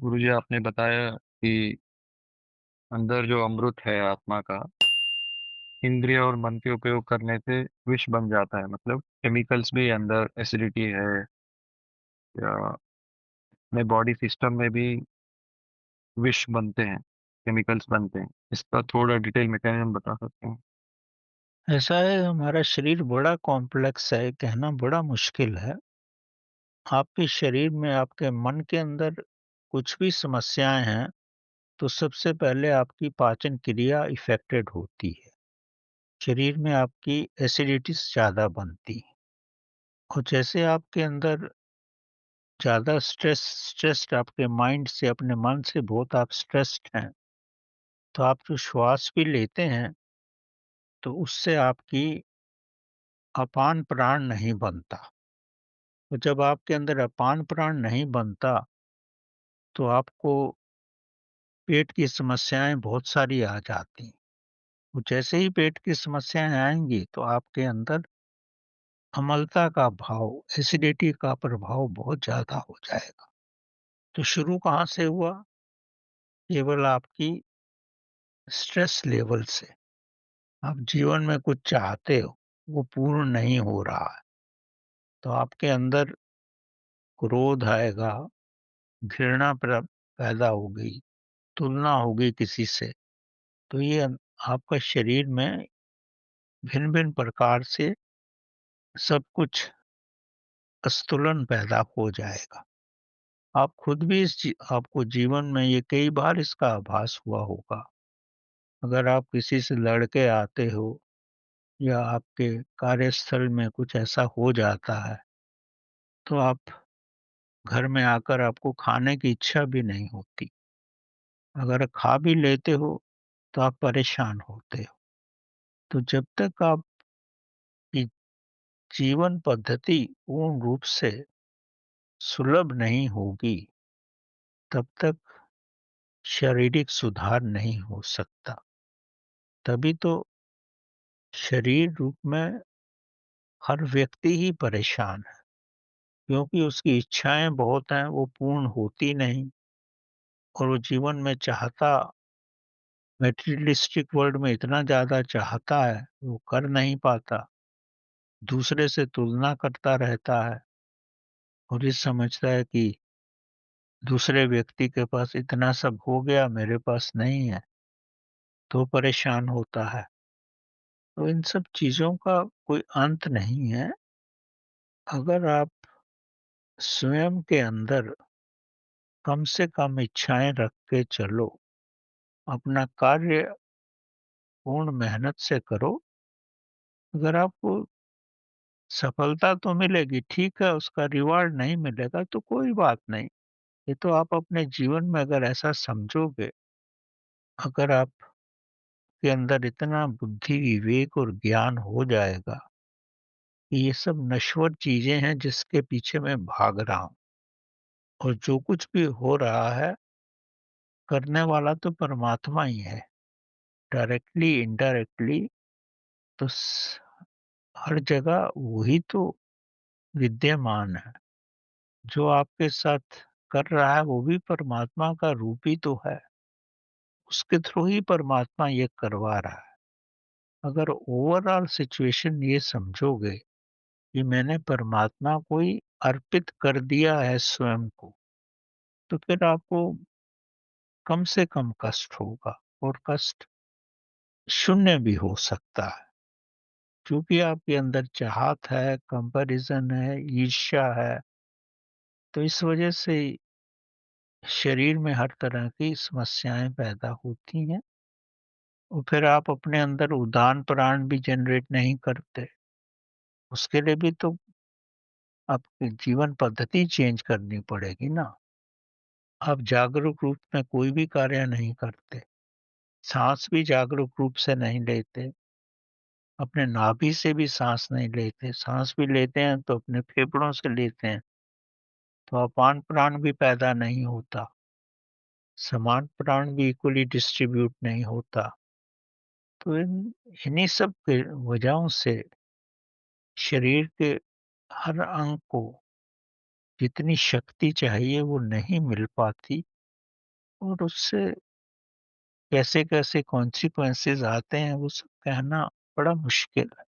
गुरुजी आपने बताया कि अंदर जो अमृत है आत्मा का इंद्रिय और मन के उपयोग करने से विष बन जाता है। मतलब केमिकल्स भी अंदर एसिडिटी है या अपने बॉडी सिस्टम में भी विष बनते हैं, केमिकल्स बनते हैं। इसका थोड़ा डिटेल मैकेनिज्म बता सकते हैं? ऐसा है, हमारा शरीर बड़ा कॉम्प्लेक्स है, कहना बड़ा मुश्किल है। आपके शरीर में, आपके मन के अंदर कुछ भी समस्याएँ हैं, तो सबसे पहले आपकी पाचन क्रिया इफ़ेक्टेड होती है। शरीर में आपकी एसिडिटीज़ ज़्यादा बनती हैं और जैसे आपके अंदर ज़्यादा स्ट्रेस्ड आपके माइंड से, अपने मन से बहुत आप स्ट्रेस्ड हैं, तो आप जो श्वास भी लेते हैं, तो उससे आपकी अपान प्राण नहीं बनता। तो जब आपके अंदर अपान प्राण नहीं बनता, तो आपको पेट की समस्याएँ बहुत सारी आ जाती हैं। तो जैसे ही पेट की समस्याएँ आएँगी, तो आपके अंदर अम्लता का भाव, एसिडिटी का प्रभाव बहुत ज़्यादा हो जाएगा। तो शुरू कहाँ से हुआ? केवल आपकी स्ट्रेस लेवल से। आप जीवन में कुछ चाहते हो, वो पूर्ण नहीं हो रहा है, तो आपके अंदर क्रोध आएगा, घृणा पैदा होगी, तुलना होगी किसी से। तो ये आपका शरीर में भिन्न-भिन्न प्रकार से सब कुछ असंतुलन पैदा हो जाएगा। आप खुद भी आपको जीवन में ये कई बार इसका आभास हुआ होगा। अगर आप किसी से लड़ के आते हो या आपके कार्यस्थल में कुछ ऐसा हो जाता है, तो आप घर में आकर आपको खाने की इच्छा भी नहीं होती। अगर खा भी लेते हो, तो आप परेशान होते हो। तो जब तक आपकी जीवन पद्धति पूर्ण रूप से सुलभ नहीं होगी, तब तक शारीरिक सुधार नहीं हो सकता। तभी तो शरीर रूप में हर व्यक्ति ही परेशान है, क्योंकि उसकी इच्छाएँ बहुत हैं, वो पूर्ण होती नहीं और वो जीवन में चाहता, मटेरियलिस्टिक वर्ल्ड में इतना ज़्यादा चाहता है, वो कर नहीं पाता। दूसरे से तुलना करता रहता है और ये समझता है कि दूसरे व्यक्ति के पास इतना सब हो गया, मेरे पास नहीं है, तो परेशान होता है। तो इन सब चीज़ों का कोई अंत नहीं है। अगर आप स्वयं के अंदर कम से कम इच्छाएँ रख के चलो, अपना कार्य पूर्ण मेहनत से करो, अगर आपको सफलता तो मिलेगी, ठीक है, उसका रिवार्ड नहीं मिलेगा तो कोई बात नहीं। ये तो आप अपने जीवन में अगर ऐसा समझोगे, अगर आपके अंदर इतना बुद्धि, विवेक और ज्ञान हो जाएगा कि ये सब नश्वर चीज़ें हैं जिसके पीछे मैं भाग रहा हूँ और जो कुछ भी हो रहा है, करने वाला तो परमात्मा ही है। डायरेक्टली, इनडायरेक्टली तो हर जगह वही तो विद्यमान है। जो आपके साथ कर रहा है वो भी परमात्मा का रूप ही तो है। उसके थ्रू ही परमात्मा ये करवा रहा है। अगर ओवरऑल सिचुएशन ये समझोगे कि मैंने परमात्मा को ही अर्पित कर दिया है स्वयं को, तो फिर आपको कम से कम कष्ट होगा और कष्ट शून्य भी हो सकता है। क्योंकि आपके अंदर चाहत है, कंपैरिज़न है, ईर्ष्या है, तो इस वजह से शरीर में हर तरह की समस्याएँ पैदा होती हैं और फिर आप अपने अंदर उदान प्राण भी जनरेट नहीं करते। उसके लिए भी तो आपकी जीवन पद्धति चेंज करनी पड़ेगी ना। आप जागरूक रूप में कोई भी कार्य नहीं करते, साँस भी जागरूक रूप से नहीं लेते, अपने नाभि से भी साँस नहीं लेते, साँस भी लेते हैं तो अपने फेफड़ों से लेते हैं, तो अपान प्राण भी पैदा नहीं होता, समान प्राण भी इक्वली डिस्ट्रीब्यूट नहीं होता। तो इन्हीं सब के वजहों से शरीर के हर अंग को जितनी शक्ति चाहिए वो नहीं मिल पाती और उससे कैसे-कैसे कॉन्सिक्वेंसेस आते हैं वो सब कहना बड़ा मुश्किल है।